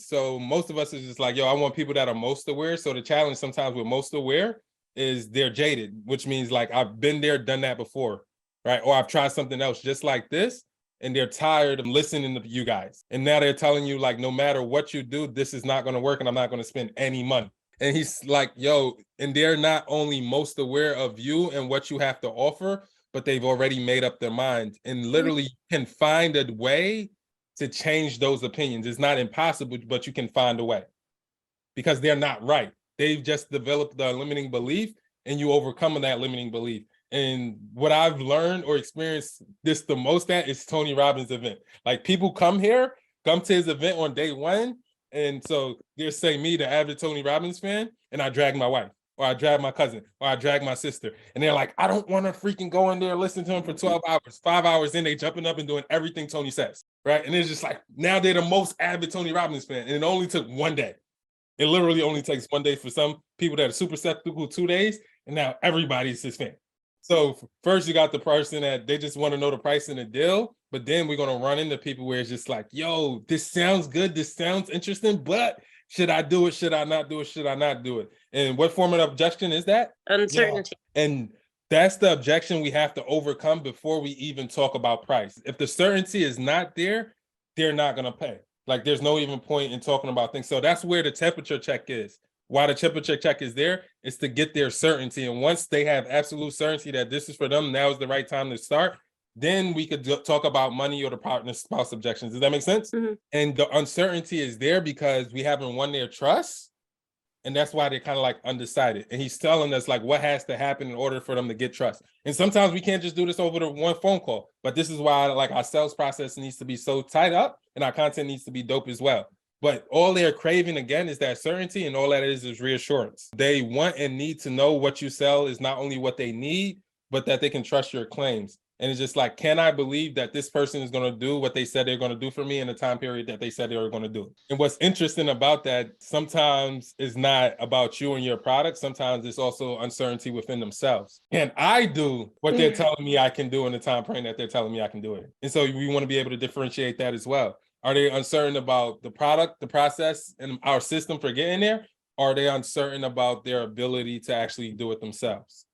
So most of us is just like, yo, I want people that are most aware. So the challenge sometimes with most aware is they're jaded, which means like I've been there, done that before, right? Or I've tried something else just like this, and they're tired of listening to you guys. And now they're telling you like, no matter what you do, this is not going to work and I'm not going to spend any money. And he's like, yo, and they're not only most aware of you and what you have to offer, but they've already made up their mind and literally can find a way to change those opinions. It's not impossible, but you can find a way because they're not right. They've just developed the limiting belief and you overcome that limiting belief. And what I've learned or experienced this the most at is Tony Robbins' event. Like people come to his event on day one. And so they're saying me, the avid Tony Robbins fan, and I drag my wife, or I drag my cousin, or I drag my sister. And they're like, I don't want to freaking go in there and listen to him for 12 hours. 5 hours in, they jumping up and doing everything Tony says, right? And it's just like, now they're the most avid Tony Robbins fan. And it only took one day. It literally only takes one day for some people that are super skeptical, 2 days, and now everybody's his fan. So first you got the person that they just want to know the price and the deal, but then we're going to run into people where it's just like, yo, this sounds good. This sounds interesting, but should I do it? Should I not do it? Should I not do it? And what form of objection is that? Uncertainty. Yeah. And that's the objection we have to overcome before we even talk about price. If the certainty is not there, they're not going to pay. Like there's no even point in talking about things. So that's where the temperature check is. Why the temperature check is there is to get their certainty. And once they have absolute certainty that this is for them, now is the right time to start, then we could talk about money or the partner spouse objections. Does that make sense? Mm-hmm. And the uncertainty is there because we haven't won their trust. And that's why they're kind of like undecided. And he's telling us like what has to happen in order for them to get trust. And sometimes we can't just do this over the one phone call. But this is why like our sales process needs to be so tied up and our content needs to be dope as well. But all they're craving, again, is that certainty, and all that is reassurance. They want and need to know what you sell is not only what they need, but that they can trust your claims. And it's just like, can I believe that this person is going to do what they said they're going to do for me in the time period that they said they were going to do? And what's interesting about that sometimes is not about you and your product. Sometimes it's also uncertainty within themselves. Can I do what they're telling me I can do in the time frame that they're telling me I can do it? And so we want to be able to differentiate that as well. Are they uncertain about the product, the process, and our system for getting there? Or are they uncertain about their ability to actually do it themselves?